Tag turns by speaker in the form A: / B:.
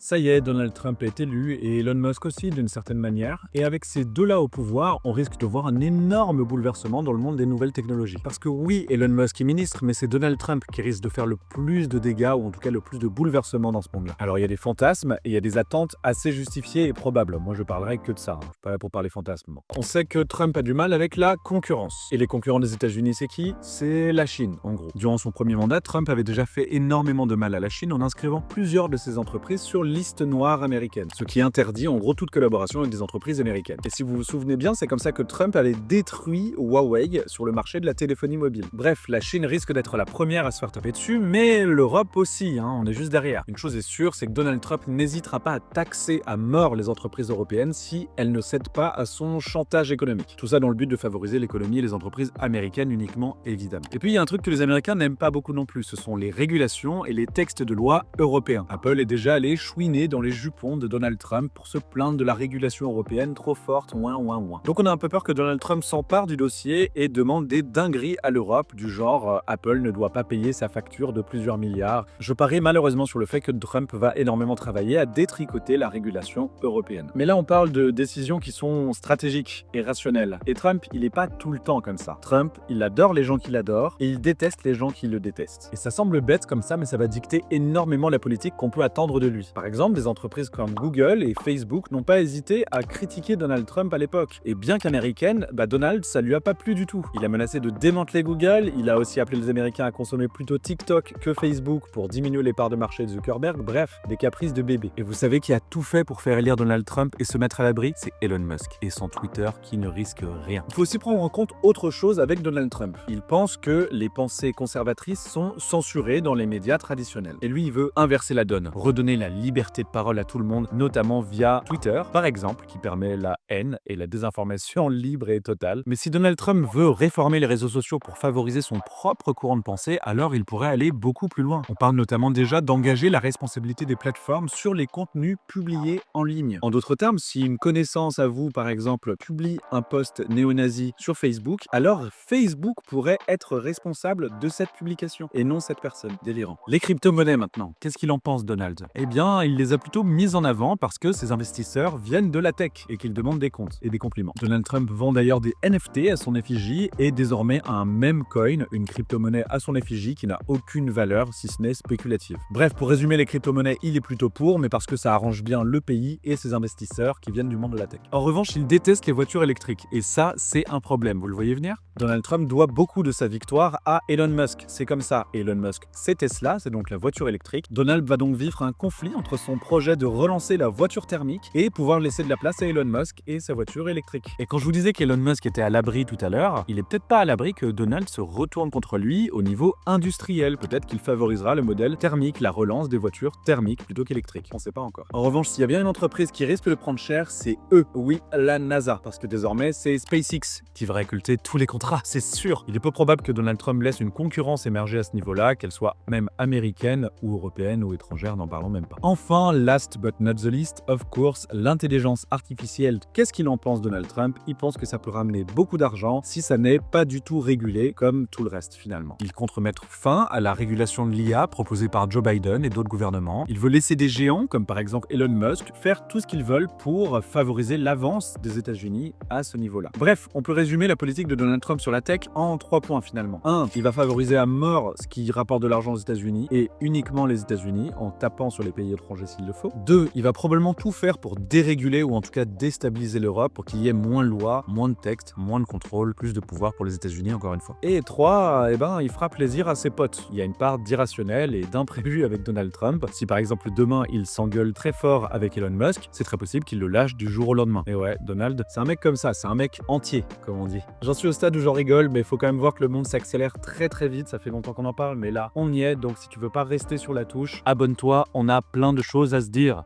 A: Ça y est, Donald Trump est élu et Elon Musk aussi d'une certaine manière. Et avec ces deux-là au pouvoir, on risque de voir un énorme bouleversement dans le monde des nouvelles technologies. Parce que oui, Elon Musk est ministre, mais c'est Donald Trump qui risque de faire le plus de dégâts ou en tout cas le plus de bouleversements dans ce monde-là. Alors il y a des fantasmes et il y a des attentes assez justifiées et probables. Moi je parlerai que de ça, Je suis pas là pour parler fantasmes. On sait que Trump a du mal avec la concurrence. Et les concurrents des États-Unis, c'est qui? C'est la Chine, en gros. Durant son premier mandat, Trump avait déjà fait énormément de mal à la Chine en inscrivant plusieurs de ses entreprises sur liste noire américaine, ce qui interdit en gros toute collaboration avec des entreprises américaines. Et si vous vous souvenez bien, c'est comme ça que Trump avait détruit Huawei sur le marché de la téléphonie mobile. Bref, la Chine risque d'être la première à se faire taper dessus, mais l'Europe aussi, on est juste derrière. Une chose est sûre, c'est que Donald Trump n'hésitera pas à taxer à mort les entreprises européennes si elles ne cèdent pas à son chantage économique. Tout ça dans le but de favoriser l'économie et les entreprises américaines uniquement, évidemment. Et puis il y a un truc que les Américains n'aiment pas beaucoup non plus, ce sont les régulations et les textes de loi européens. Apple est déjà allé chouiner dans les jupons de Donald Trump pour se plaindre de la régulation européenne trop forte, ouin. Donc on a un peu peur que Donald Trump s'empare du dossier et demande des dingueries à l'Europe, du genre Apple ne doit pas payer sa facture de plusieurs milliards. Je parie malheureusement sur le fait que Trump va énormément travailler à détricoter la régulation européenne. Mais là on parle de décisions qui sont stratégiques et rationnelles. Et Trump, il est pas tout le temps comme ça. Trump, il adore les gens qui l'adorent et il déteste les gens qui le détestent. Et ça semble bête comme ça, mais ça va dicter énormément la politique qu'on peut attendre de lui. Par exemple, des entreprises comme Google et Facebook n'ont pas hésité à critiquer Donald Trump à l'époque. Et bien qu'américaine, Donald, ça lui a pas plu du tout. Il a menacé de démanteler Google, il a aussi appelé les Américains à consommer plutôt TikTok que Facebook pour diminuer les parts de marché de Zuckerberg, bref, des caprices de bébé. Et vous savez qui a tout fait pour faire élire Donald Trump et se mettre à l'abri? C'est Elon Musk et son Twitter qui ne risque rien. Il faut aussi prendre en compte autre chose avec Donald Trump. Il pense que les pensées conservatrices sont censurées dans les médias traditionnels. Et lui, il veut inverser la donne, redonner la liberté de parole à tout le monde, notamment via Twitter, par exemple, qui permet la haine et la désinformation libre et totale. Mais si Donald Trump veut réformer les réseaux sociaux pour favoriser son propre courant de pensée, alors il pourrait aller beaucoup plus loin. On parle notamment déjà d'engager la responsabilité des plateformes sur les contenus publiés en ligne. En d'autres termes, si une connaissance à vous, par exemple, publie un post néo-nazi sur Facebook, alors Facebook pourrait être responsable de cette publication et non cette personne. Délirant. Les crypto-monnaies maintenant, qu'est-ce qu'il en pense Donald? Eh bien, il les a plutôt mises en avant parce que ses investisseurs viennent de la tech et qu'ils demandent des comptes et des compliments. Donald Trump vend d'ailleurs des NFT à son effigie et désormais un meme coin, une crypto-monnaie à son effigie qui n'a aucune valeur si ce n'est spéculative. Bref, pour résumer les crypto-monnaies, il est plutôt pour, mais parce que ça arrange bien le pays et ses investisseurs qui viennent du monde de la tech. En revanche, il déteste les voitures électriques et ça, c'est un problème. Vous le voyez venir? Donald Trump doit beaucoup de sa victoire à Elon Musk. C'est comme ça. Elon Musk, c'est Tesla, c'est donc la voiture électrique. Donald va donc vivre un conflit entre son projet de relancer la voiture thermique et pouvoir laisser de la place à Elon Musk et sa voiture électrique. Et quand je vous disais qu'Elon Musk était à l'abri tout à l'heure, il est peut-être pas à l'abri que Donald se retourne contre lui au niveau industriel. Peut-être qu'il favorisera le modèle thermique, la relance des voitures thermiques plutôt qu'électriques. On sait pas encore. En revanche, s'il y a bien une entreprise qui risque de prendre cher, c'est eux. Oui, la NASA. Parce que désormais, c'est SpaceX qui va récolter tous les contrats, c'est sûr. Il est peu probable que Donald Trump laisse une concurrence émerger à ce niveau-là, qu'elle soit même américaine ou européenne ou étrangère, n'en parlons même pas. Enfin, last but not the least, of course, l'intelligence artificielle. Qu'est-ce qu'il en pense Donald Trump? Il pense que ça peut ramener beaucoup d'argent si ça n'est pas du tout régulé comme tout le reste finalement. Il compte remettre fin à la régulation de l'IA proposée par Joe Biden et d'autres gouvernements. Il veut laisser des géants comme par exemple Elon Musk faire tout ce qu'ils veulent pour favoriser l'avance des États-Unis à ce niveau-là. Bref, on peut résumer la politique de Donald Trump sur la tech en 3 points finalement. 1. Il va favoriser à mort ce qui rapporte de l'argent aux États-Unis et uniquement les États-Unis en tapant sur les pays étrangers s'il le faut. 2. Il va probablement tout faire pour déréguler ou en tout cas déstabiliser l'Europe pour qu'il y ait moins de lois, moins de textes, moins de contrôle, plus de pouvoir pour les États-Unis encore une fois. Et 3. Il fera plaisir à ses potes. Il y a une part d'irrationnel et d'imprévu avec Donald Trump. Si par exemple demain il s'engueule très fort avec Elon Musk, c'est très possible qu'il le lâche du jour au lendemain. Et ouais, Donald, c'est un mec comme ça, c'est un mec entier, comme on dit. J'en suis au stade où j'en rigole, mais il faut quand même voir que le monde s'accélère très très vite, ça fait longtemps qu'on en parle, mais là, on y est, donc si tu veux pas rester sur la touche, abonne-toi, on a plein de choses à se dire.